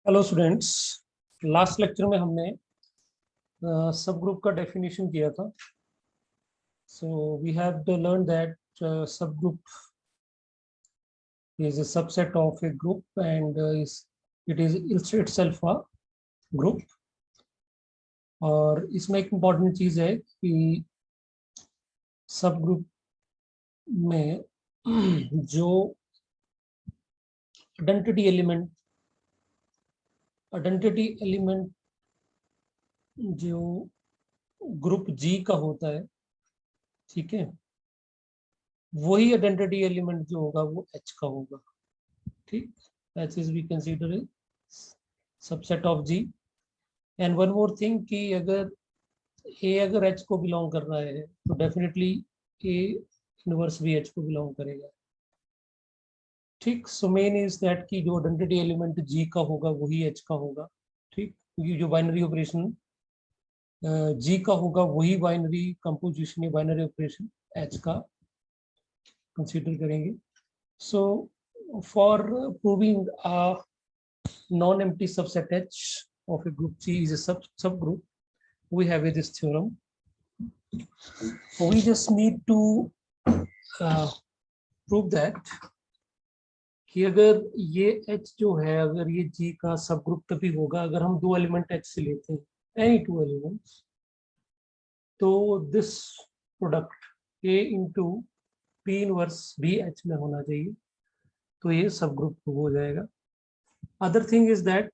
Hello students. Last lecture में हमने सब ग्रुप का डेफिनेशन किया था. So we have learn that subgroup is a subset of a group and it is itself a group. और इसमें एक इम्पॉर्टेंट चीज है कि सब ग्रुप में जो आइडेंटिटी एलिमेंट जो ग्रुप जी का होता है, ठीक है, वही आइडेंटिटी एलिमेंट जो होगा वो एच का होगा. ठीक, H is we consider A subset of G. And one more thing कि अगर ए अगर एच को बिलोंग कर रहा है तो डेफिनेटली ए इनवर्स भी एच को बिलोंग करेगा. ठीक, सो मेन इज दैट कि जो आइडेंटिटी एलिमेंट जी का होगा वही एच का होगा. ठीक, क्योंकि जो बाइनरी ऑपरेशन जी का होगा वही बाइनरी कंपोजिशन या बाइनरी ऑपरेशन एच का कंसीडर करेंगे. So for proving a non-empty subset H of a group G is a subgroup, we have this theorem. We just need to prove that कि अगर ये H जो है अगर ये G का सब ग्रुप तभी होगा अगर हम दो एलिमेंट H से लेते हैं, any two elements, तो this product A into P inverse भी H में होना चाहिए, तो ये सब ग्रुप हो जाएगा. अदर थिंग इज दैट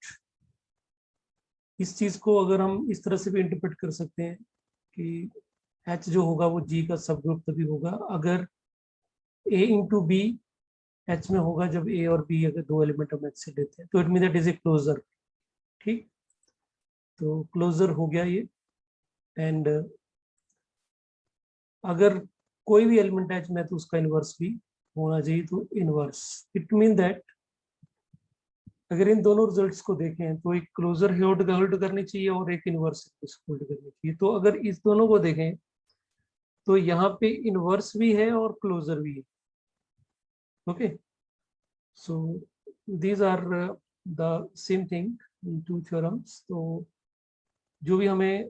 इस चीज को अगर हम इस तरह से भी इंटरप्रेट कर सकते हैं कि H जो होगा वो G का सब ग्रुप तभी होगा अगर A इंटू बी H में होगा जब A और B अगर दो एलिमेंट हम H से लेते हैं, तो it mean that is a closure. ठीक, तो क्लोजर हो गया ये. एंड अगर कोई भी एलिमेंट H में तो उसका इनवर्स भी होना चाहिए, तो इनवर्स इट मीन दैट अगर इन दोनों रिजल्ट्स को देखें तो एक क्लोजर होल्ड करनी चाहिए और एक इनवर्स होल्ड करनी चाहिए. तो अगर इस दोनों को देखें तो यहाँ पे इनवर्स भी है और क्लोजर भी है. Okay, so these are the same thing in two theorems. तो जो भी हमें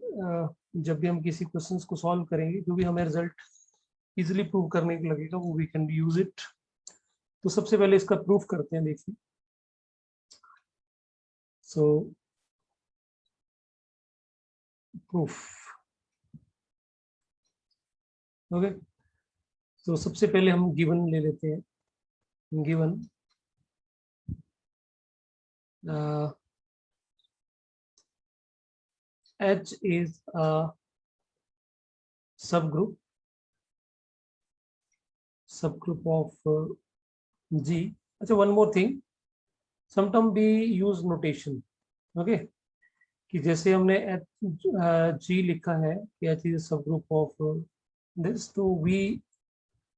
जब भी हम किसी क्वेश्चंस को सॉल्व करेंगे, जो भी हमें रिजल्ट इजीली प्रूव करने को लगेगा वो वी कैन यूज इट. तो सबसे पहले इसका प्रूफ करते हैं. देखिए, सो प्रूफ. ओके, तो सबसे पहले हम गिवन ले लेते हैं. Given H is a subgroup of G. अच्छा, one more thing, sometimes we use notation. Okay, कि जैसे हमने G लिखा है कि H is a subgroup of this, तो we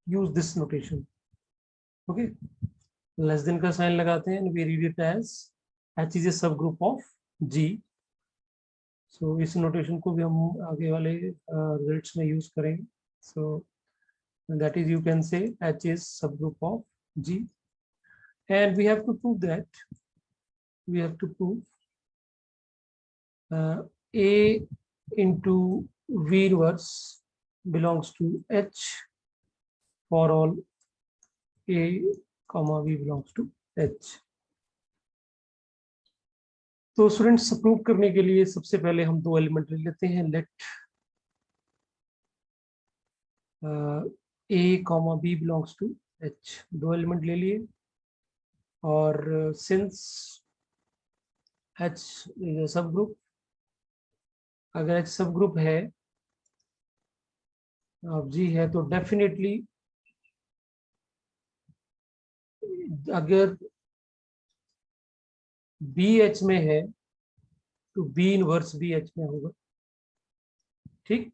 use this notation. Okay, less than का साइन लगाते हैं and we read it as H is a subgroup of G. सो इस नोटेशन को भी हम आगे वाले रिजल्ट्स में यूज करेंगे. सो that is, you can say H is subgroup of G, and we have to prove A into V inverse belongs to H for all A comma V belongs to H. तो students, prove करने के लिए सबसे पहले हम दो element ले लेते हैं. Let A comma B belongs to H. दो एलिमेंट ले लिए और since H is subgroup, अगर H सब ग्रुप है अब G है तो डेफिनेटली अगर B H में है तो B इनवर्स भी H में होगा. ठीक,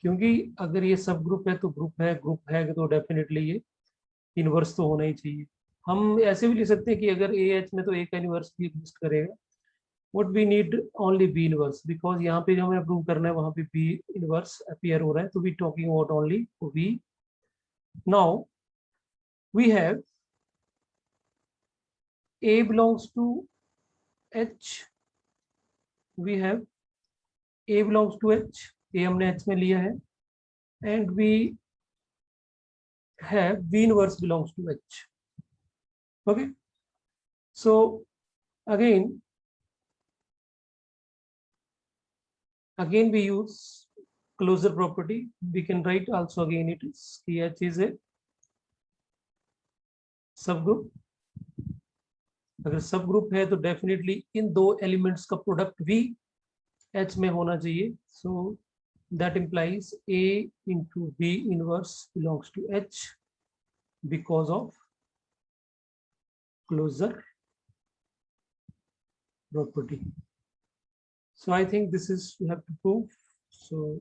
क्योंकि अगर ये सब ग्रुप है तो ग्रुप है तो डेफिनेटली ये इनवर्स तो होना ही चाहिए. हम ऐसे भी लिख सकते हैं कि अगर ए एच में तो ए का इनवर्स भी एग्जिस्ट करेगा. What we need only B inverse, because यहाँ पे जो हमें प्रूव करना है वहां पे बी इनवर्स अपीयर हो रहा है, तो we talking about only B. Now we have A belongs to H we have A belongs to H, A हमने H में लिया है, and we have V inverse belongs to H. Okay, so again we use closure property. We can write also again it is H is a subgroup. अगर सब group है तो definitely in दो elements का product भी H में होना चाहिए. So that implies A into B inverse belongs to H because of closure property. So I think this is you have to prove. So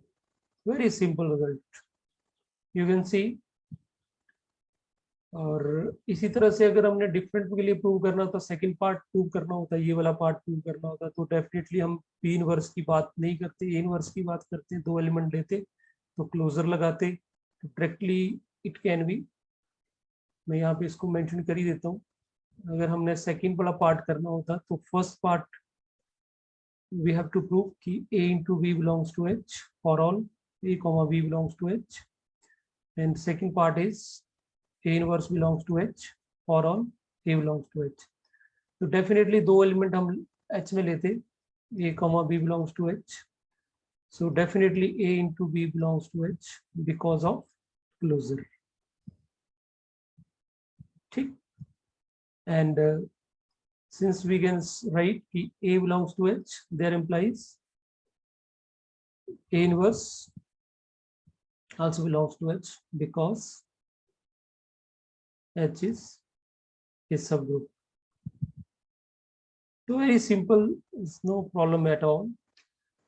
very simple result you can see. और इसी तरह से अगर हमने different के लिए prove करना होता, सेकंड पार्ट प्रूव करना होता, ये वाला पार्ट प्रूव करना होता, तो डेफिनेटली हम पी इनवर्स की बात नहीं करते, ए इनवर्स की बात करते. दो एलिमेंट लेते तो क्लोजर लगाते तो डायरेक्टली इट कैन बी. मैं यहाँ पे इसको मेंशन कर ही देता हूँ. अगर हमने सेकंड वाला पार्ट करना होता तो first part we have to prove कि A into B belongs to H for all A comma B belongs to H, and second part is A inverse belongs to H for all A belongs to H. तो definitely दो element हम H में लेते, A comma B belongs to H, so definitely A into B belongs to H because of closure. ठीक. And since we can write A belongs to H, there implies A inverse also belongs to H because H is a subgroup. So very simple, it's no problem at all.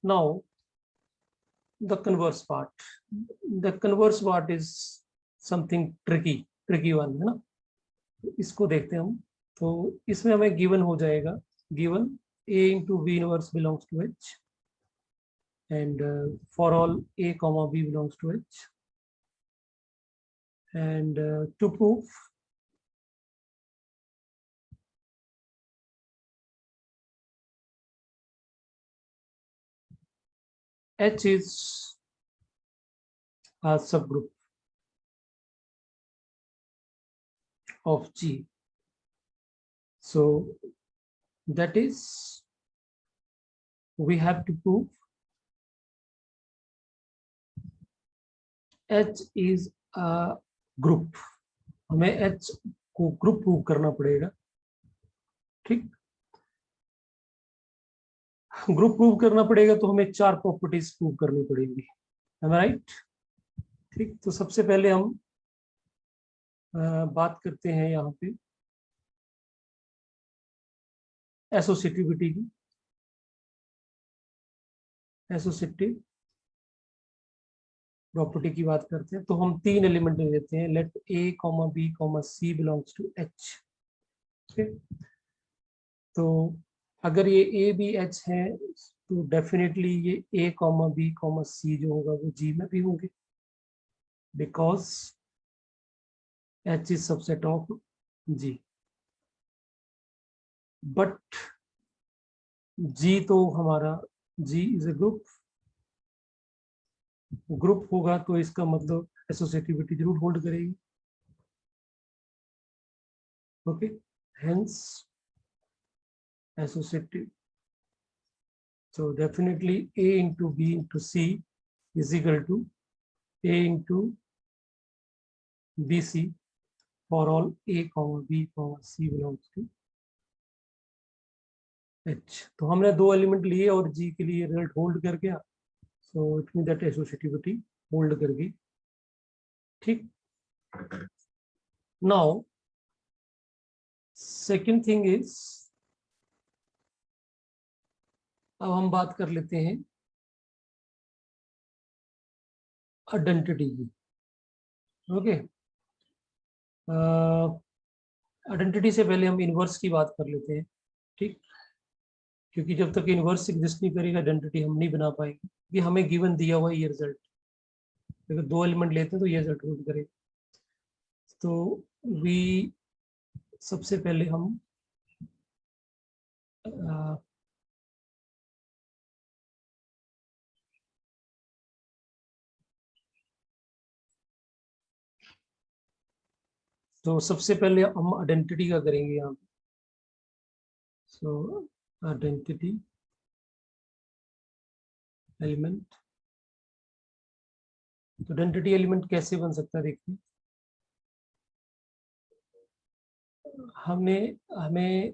Now the converse part. The converse part is something tricky one है ना. इसको देखते हैं हम. तो इसमें हमें given हो जाएगा, given A into B inverse belongs to H, and for all A comma B belongs to H, and to prove H is a subgroup of G. So that is we have to prove H is a group. हमें H को group prove करना पड़ेगा. ठीक. Group prove करना पड़ेगा तो हमें चार प्रॉपर्टीज प्रूव करनी पड़ेगी. Am I right? ठीक. तो सबसे पहले हम बात करते हैं यहाँ पे एसोसिएटिविटी की. एसोसिएटिव प्रॉपर्टी की बात करते हैं तो हम तीन एलिमेंट ले लेते हैं. Let A comma B comma C belongs to H. तो अगर ये A B H है तो डेफिनेटली ये A comma B comma C जो होगा वो G में भी होंगे because H is subset of G. But G तो हमारा G इज ए ग्रुप होगा तो इसका मतलब एसोसिएटिविटी जरूर होल्ड करेगी. Okay. Hence associative. So definitely A into B into C is equal to A into BC for all A comma B comma C belongs to H. तो हमने दो element लिए और G के लिए रिजल्ट होल्ड कर गया. So it means that associativity hold कर गई. ठीक. Now second thing is अब हम बात कर लेते हैं आइडेंटिटी की. ओके. आइडेंटिटी से पहले हम इनवर्स की बात कर लेते हैं. ठीक. क्योंकि जब तक इनवर्स एग्जिस्ट नहीं करेगा आइडेंटिटी हम नहीं बना पाएंगे. ये हमें गिवन दिया हुआ ये रिजल्ट. अगर दो एलिमेंट लेते हैं तो ये रिजल्ट होल्ड करेगा. तो वी सबसे पहले हम तो सबसे पहले हम आइडेंटिटी का करेंगे यहाँ पे। सो आइडेंटिटी एलिमेंट, तो आइडेंटिटी एलिमेंट कैसे बन सकता है देखिए, हमें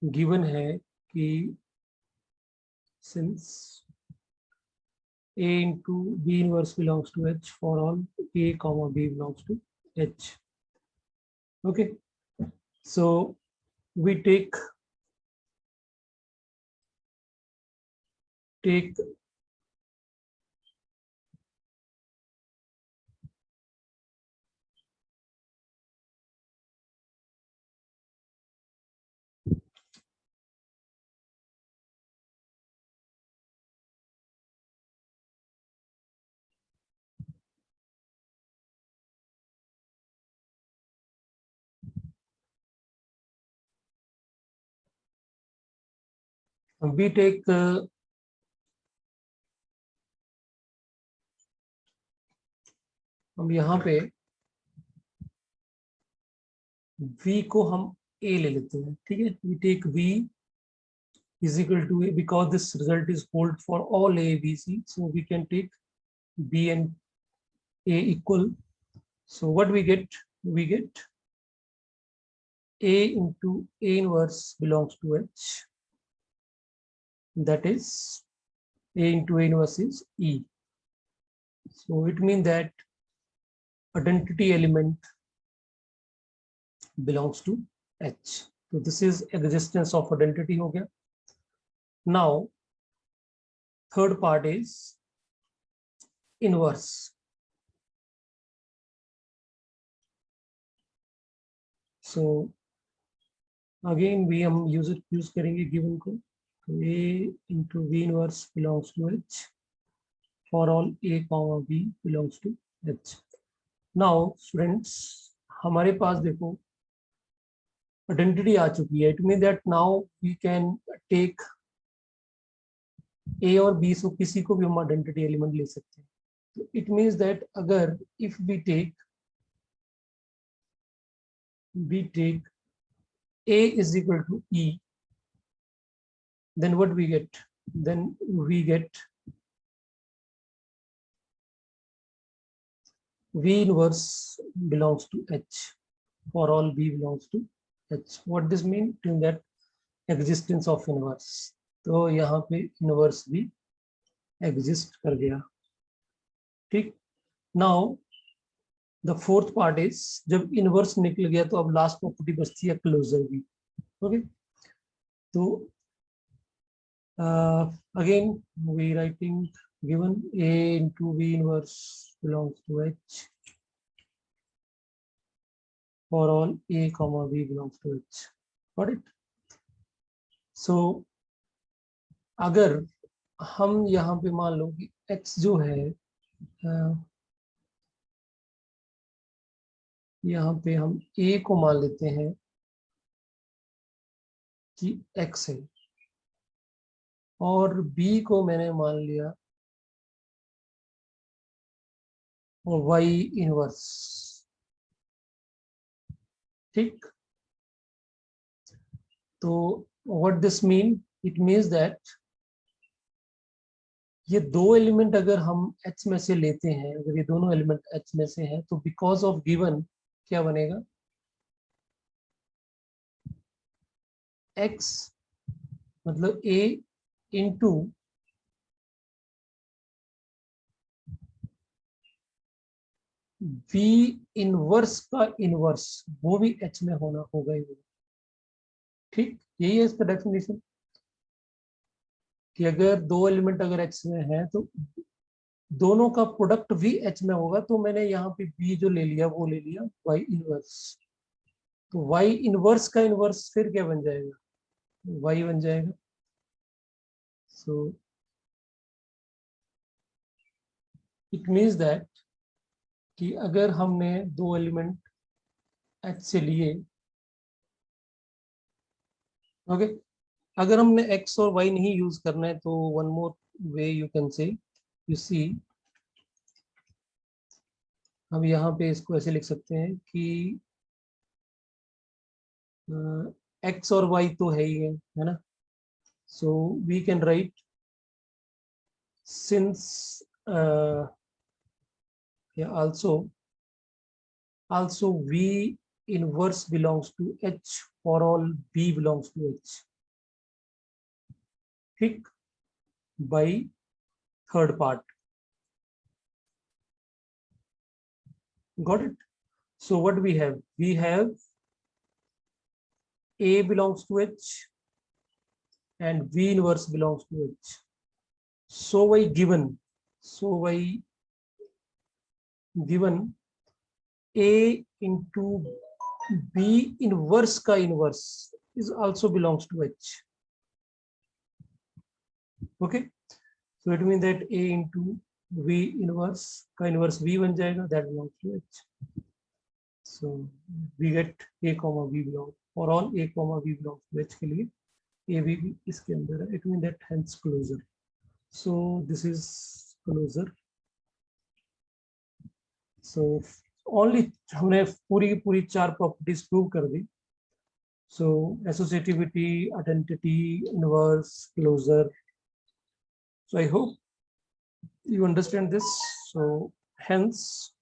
गिवन है कि since A into B inverse belongs to H for all A comma B belongs to H. Okay, so we take हम यहाँ पे V को हम A ले लेते हैं, ठीक है। we take V is equal to A because this result is hold for all A, B, C, so we can take B and A equal. So what we get A into A inverse belongs to H, that is A into A inverse is E. So it means that identity element belongs to H. So this is existence of identity हो गया. Now third part is inverse. So again we हम use करेंगे given को, तो A into V inverse belongs to H for all A comma B belongs to H. Now students, हमारे पास देखो identity आ चुकी है. It mean that now we can take A और बी, सो किसी को भी हम आइडेंटिटी एलिमेंट ले सकते हैं. तो इट मीन्स दैट अगर if we take A is equal to E, then what we get? Then we get V inverse belongs to H for all B belongs to H. What this mean? To that existence of inverse. तो यहाँ पे inverse भी exist कर गया, ठीक. Now the fourth part is, जब inverse निकल गया तो अब लास्ट प्रॉपर्टी बचती है क्लोजर की. ओके, तो again we writing given A into B inverse belongs to H for all A comma B belongs to H. Got it? So अगर हम यहाँ पे मान लो कि X जो है, यहाँ पे हम A को मान लेते हैं कि X है और B को मैंने मान लिया Y इनवर्स, ठीक. तो what this mean? It means that ये दो एलिमेंट अगर हम H में से लेते हैं, अगर ये दोनों एलिमेंट H में से हैं, तो बिकॉज ऑफ गिवन क्या बनेगा? X मतलब A इंटू V इनवर्स का इनवर्स, वो भी H में होना होगा ही, ठीक. यही है इसका डेफिनेशन कि अगर दो एलिमेंट अगर H में है तो दोनों का प्रोडक्ट भी H में होगा. तो मैंने यहाँ पे B जो ले लिया वो ले लिया Y इनवर्स, तो Y इनवर्स का इनवर्स फिर क्या बन जाएगा? Y बन जाएगा. सो इट मीन्स दैट कि अगर हमने दो एलिमेंट H से लिए ओके, अगर हमने x और y नहीं यूज करना है तो one more way you can say, you see, हम यहाँ पे इसको ऐसे लिख सकते हैं कि x और y तो है ही है ना, so we can write since also v inverse belongs to h for all b belongs to h, ठीक, by third part. Got it? So what we have a belongs to h and v inverse belongs to h. So y given a into b inverse का inverse is also belongs to h. Okay, so it means that a into v inverse का inverse v बन जाएगा, that belongs to h. So we get a comma b belongs for all a comma b belongs to h के लिए a b भी इसके अंदर है. It means that hence closure. So this is closure. So only हमने पूरी की पूरी 4 प्रॉपर्टीज प्रूव कर दी. So associativity, identity, inverse, closure. So I hope you understand this. So hence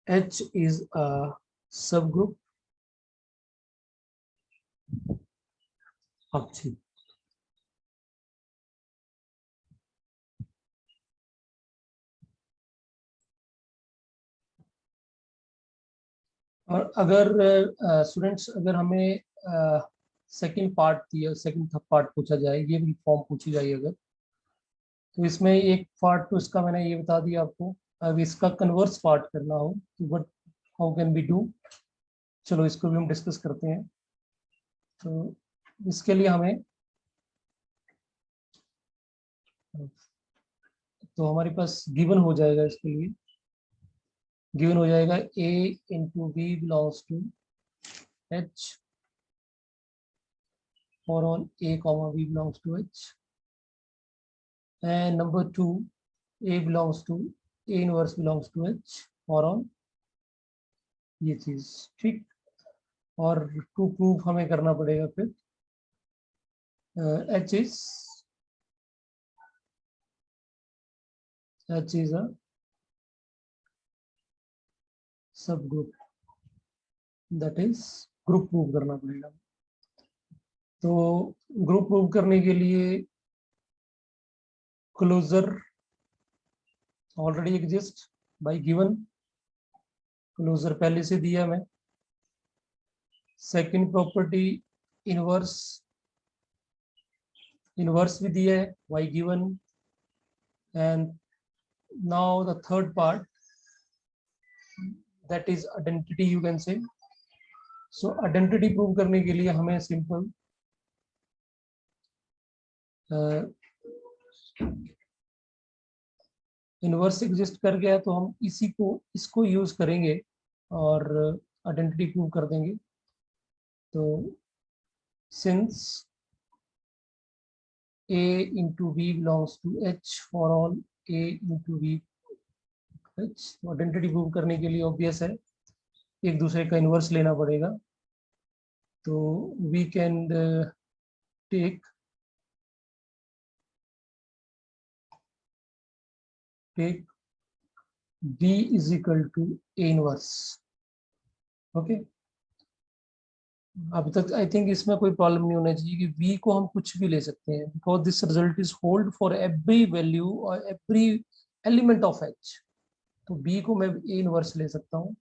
H is a subgroup of G. और अगर students अगर हमें second part दिया, सेकंड पार्ट पूछा जाए, ये भी फॉर्म पूछी जाए अगर, तो इसमें एक पार्ट तो इसका मैंने ये बता दिया आपको. अब इसका कन्वर्स पार्ट करना हो तो what how can be do, चलो इसको भी हम डिस्कस करते हैं. तो इसके लिए हमें, तो हमारे पास गिवन हो जाएगा, इसके लिए गिवन हो जाएगा a into b belongs to h for all a comma b belongs to h, and number 2 a belongs to a inverse belongs to h for all ये चीज, ठीक. और टू प्रूफ हमें करना पड़ेगा फिर h is a subgroup, that is group prove करना पड़ेगा. तो ग्रुप प्रूव करने के लिए closure already exist by given, closure पहले से दिया मैं. सेकंड प्रॉपर्टी इनवर्स, इनवर्स भी दिया है by given, and now the third part, that is identity you can say. So identity prove करने के लिए हमें सिंपल इनवर्स एग्जिस्ट कर गया तो हम इसी को इसको यूज करेंगे और आइडेंटिटी प्रूव कर देंगे. तो since a into b belongs to h for all a into b h, तो आइडेंटिटी प्रूव करने के लिए ऑब्वियस है एक दूसरे का इनवर्स लेना पड़ेगा. तो we can take b is equal to a inverse. Okay, अभी तक आई थिंक इसमें कोई प्रॉब्लम नहीं होना चाहिए कि v को हम कुछ भी ले सकते हैं, because this result is hold for every value और एवरी एलिमेंट ऑफ h. तो b को मैं a इनवर्स ले सकता हूँ.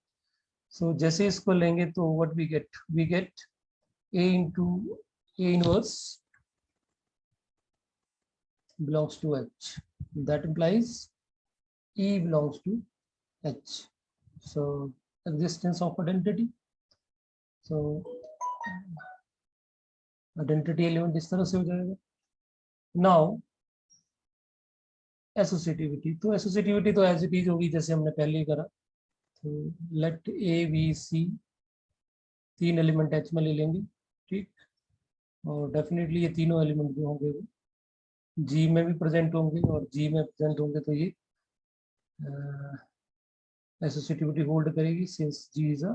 सो जैसे इसको लेंगे तो what we get a into a inverse belongs to h, that implies e belongs to h. So existence of identity. So identity element इस तरह से हो जाएगा. नाउ एसोसिएटिविटी, तो एसोसिएटिविटी तो एज इट इज होगी जैसे हमने पहले ही करा. तो let A B C, 3 element H में ले लेंगे. ठीक, और डेफिनेटली ये तीनों एलिमेंट जो होंगे वो जी में भी प्रेजेंट होंगे, और जी में प्रेजेंट होंगे तो ये एसोसिएटिविटी होल्ड करेगी since G is a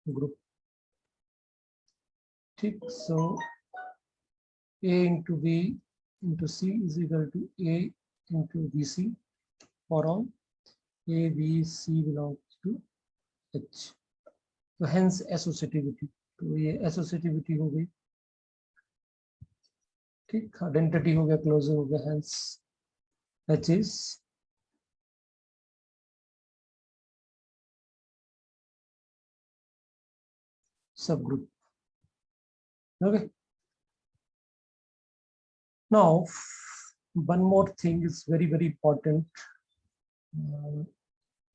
group. ठीक, so A into B into C is equal to A into BC for all A, B, C belongs to H. तो hence associativity, तो ये associativity हो गई। ठीक, आइडेंटिटी हो गया, क्लोजर हो गया, hence H is subgroup. Okay. Now, one more thing is very important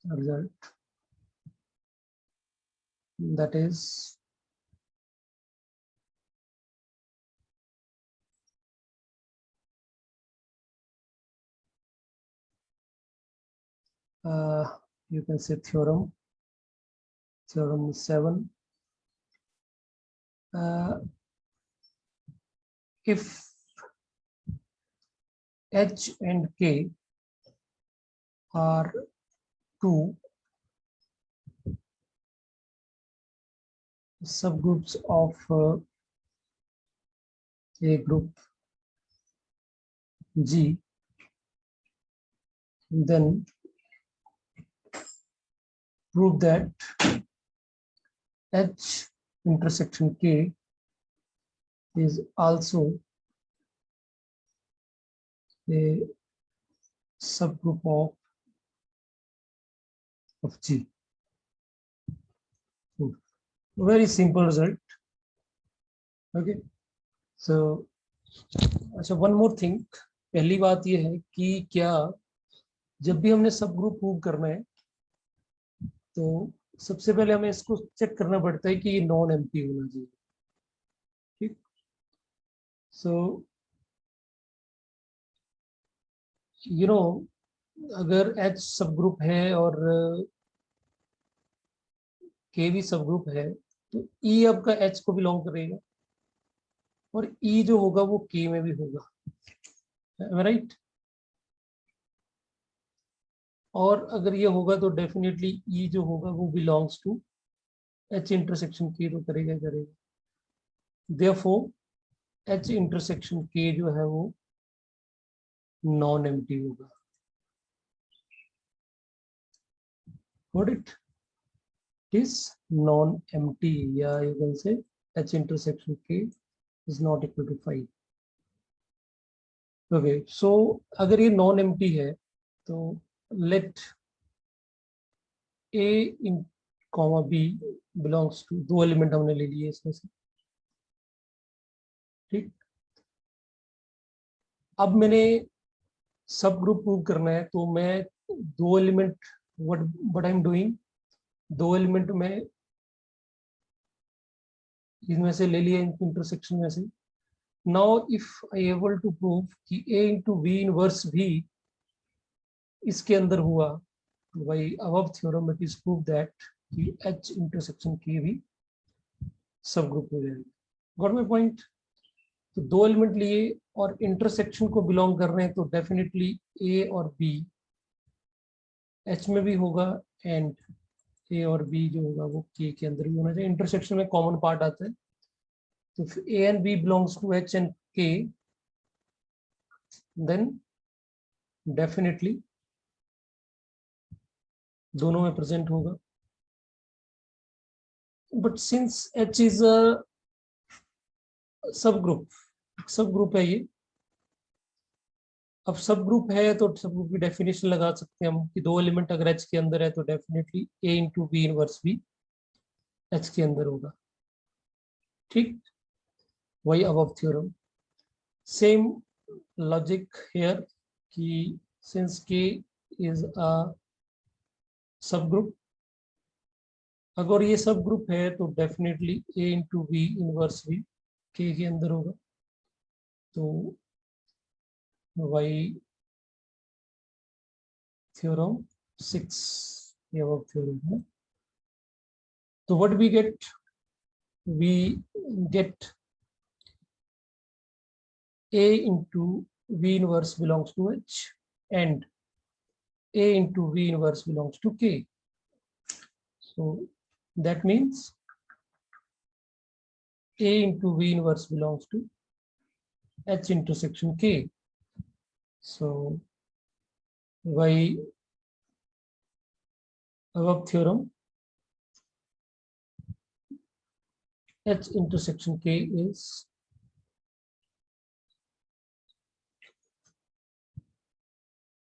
result, that is you can say theorem 7. If H and K are two subgroups of a group G, then prove that H intersection K is also a subgroup of G. Very simple result. Okay, so अच्छा, one more thing, पहली बात ये है कि क्या जब भी हमने सब ग्रुप प्रूव करना है तो सबसे पहले हमें इसको चेक करना पड़ता है कि ये नॉन एम्प्टी होना चाहिए। ठीक, सो यू नो अगर H सब ग्रुप है और K भी सब ग्रुप है तो E आपका H को बिलोंग करेगा और E जो होगा वो K में भी होगा, राइट? और अगर ये होगा तो डेफिनेटली E जो होगा वो belongs to H intersection K, तो करेगा करेगा। देयरफॉर H इंटरसेक्शन K जो है वो नॉन एम्प्टी होगा। Got it? It is non-empty, या you can say H intersection K is not equal to 5. Okay, so अगर ये नॉन एम्प्टी है तो let A in comma B belongs to, दो एलिमेंट हमने ले लिए इसमें से। ठीक, अब मैंने सब ग्रुप प्रूव करना है तो मैं दो element, what I am doing, दो एलिमेंट में इनमें से ले लिए इंटरसेक्शन में से। Now if I able to prove कि A इंटू बी इनवर्स भी इसके अंदर हुआ तो by above theorem it is prove that कि H इंटरसेक्शन K भी सब ग्रुप हो जाएगा। Got my point? तो दो एलिमेंट लिए और इंटरसेक्शन को बिलोंग कर रहे हैं तो डेफिनेटली A और B H में भी होगा एंड A और B जो होगा वो K के अंदर भी होना चाहिए। इंटरसेक्शन में कॉमन पार्ट आता है तो A and B belongs to H and K, then definitely दोनों में प्रेजेंट होगा। But since H is a subgroup है ये, अब सब ग्रुप है तो सब ग्रुप की डेफिनेशन लगा सकते हैं हम कि दो एलिमेंट अगर H के अंदर है तो definitely A into B inverse भी H के अंदर होगा। ठीक, वही above theorem, same logic here कि since K is a subgroup, अगर ये सब ग्रुप है तो definitely A into B inverse भी K के अंदर होगा। तो वही थ्योरम 6 ये वो थ्योरम है। तो what we get A into V inverse belongs to H and A into V inverse belongs to K. So that means A into V inverse belongs to H intersection K. So by above theorem, H intersection K is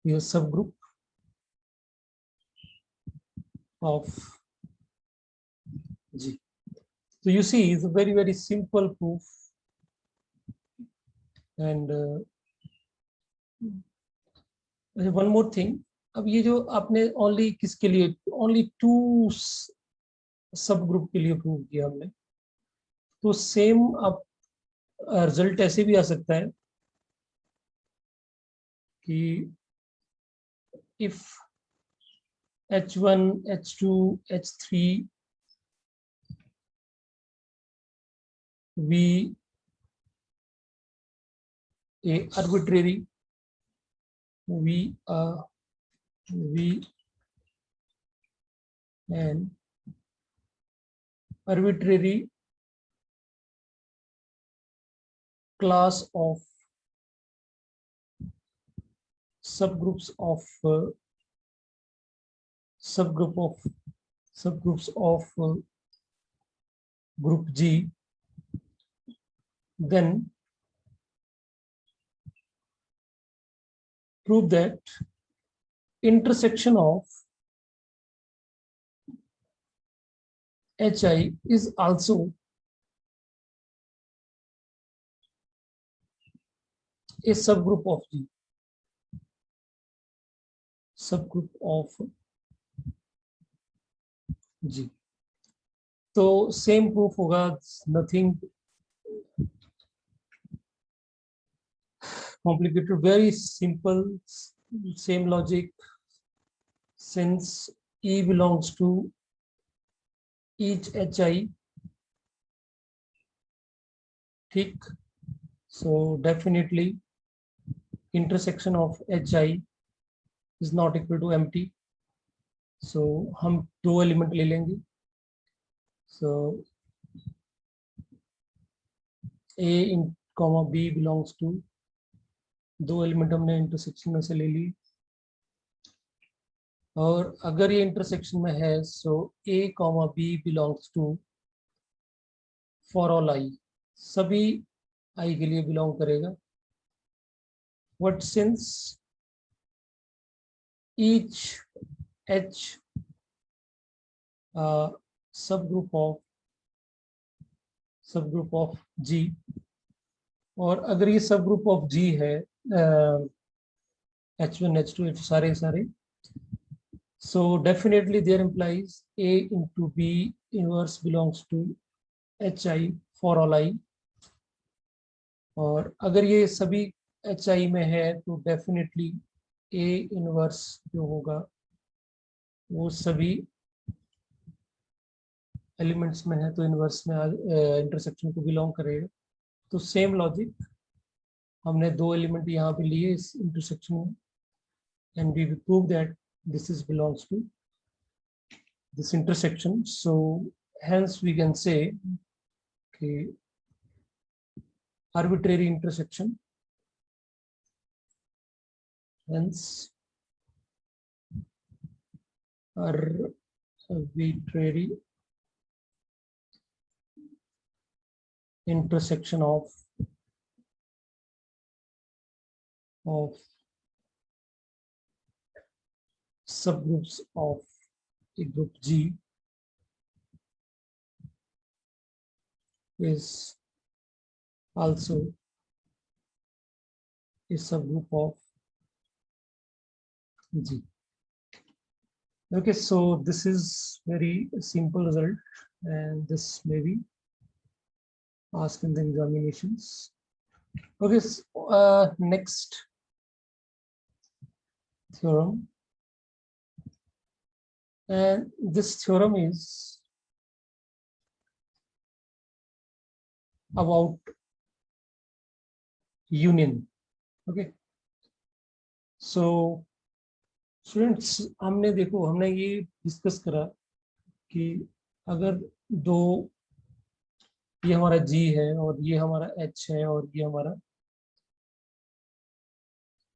a subgroup of G. So you see, it's a very, very simple proof. And one more thing, अब ये जो आपने only किसके लिए, only 2 सब group के लिए prove किया हमने, तो सेम अब रिजल्ट ऐसे भी आ सकता है कि if H1, H2, H3 V a arbitrary V and arbitrary class of subgroups of subgroups of group G, then prove that intersection of HI is also a subgroup of G. Subgroup of G. तो same proof होगा, nothing complicated, very simple, same logic. Since E belongs to each HI, ठीक, so definitely intersection of HI is not equal to empty. So हम 2 element ले लेंगे. So A in comma B belongs to, 2 element हमने intersection में से ले ली. और अगर ये इंटरसेक्शन में है, so A comma B belongs to for all I, सभी I के लिए बिलोंग करेगा. But since each H subgroup of G, और अगर ये सबग्रुप ऑफ G है H1, H2, H सारे, so definitely there implies A into B inverse belongs to HI for all I. और अगर ये सभी HI में है तो डेफिनेटली A इनवर्स जो होगा वो सभी एलिमेंट्स में है, तो इनवर्स में इंटरसेक्शन को बिलोंग करेगा. तो सेम लॉजिक, हमने 2 एलिमेंट यहाँ पे लिए इस इंटरसेक्शन में, and we prove that this is belongs to this intersection. So hence we can say okay, arbitrary intersection, hence arbitrary intersection of subgroups of a group G is also a subgroup of G. Okay, so this is very simple result, and this may be asked in the examinations. Okay, so, next theorem, and this theorem is about union. Okay, so students हमने ये discuss करा कि अगर दो, ये हमारा G है और ये हमारा H है और ये हमारा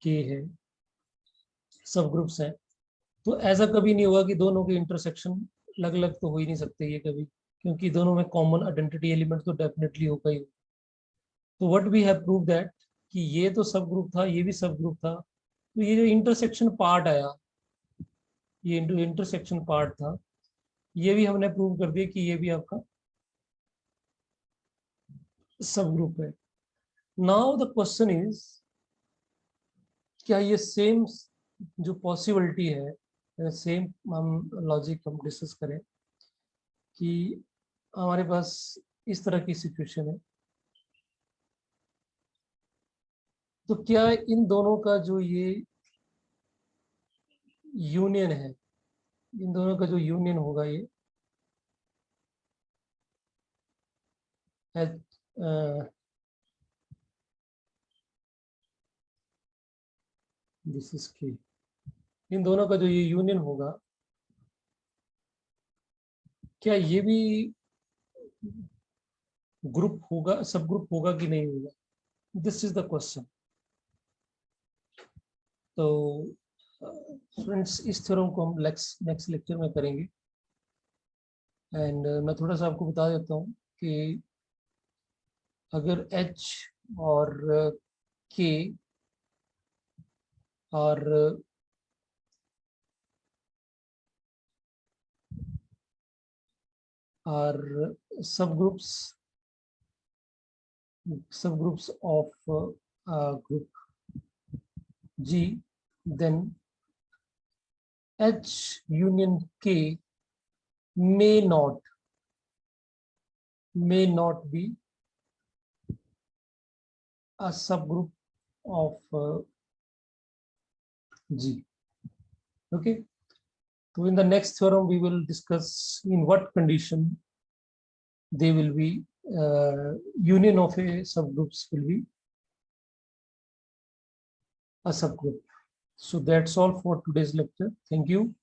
K है, सब ग्रुप्स हैं, तो ऐसा कभी नहीं होगा कि दोनों के इंटरसेक्शन अलग अलग तो हो ही नहीं सकते ये कभी, क्योंकि दोनों में कॉमन आइडेंटिटी एलिमेंट तो डेफिनेटली होगा ही। तो what we have prove that कि ये तो सब ग्रुप था, ये भी सब ग्रुप था, तो ये जो इंटरसेक्शन पार्ट आया, ये इंटरसेक्शन पार्ट था, ये भी हमने प्रूव कर दिया कि ये भी आपका सब ग्रुप है। नाउ द क्वेश्चन इज, क्या ये सेम जो पॉसिबिलिटी है, सेम हम लॉजिक हम डिस्कस करें कि हमारे पास इस तरह की सिचुएशन है, तो क्या इन दोनों का जो ये यूनियन है, इन दोनों का जो यूनियन होगा ये दिस इज के, इन दोनों का जो ये यूनियन होगा, क्या ये भी ग्रुप होगा, सब ग्रुप होगा कि नहीं होगा? This is the question. तो फ्रेंड्स, इस थ्योरम को हम नेक्स्ट लेक्चर में करेंगे। एंड मैं थोड़ा सा आपको बता देता हूँ कि अगर H और K और subgroups of group G, then H union K may not be a subgroup of G. Okay, so in the next theorem we will discuss in what condition they will be union of a subgroups will be a subgroup. So that's all for today's lecture. Thank you.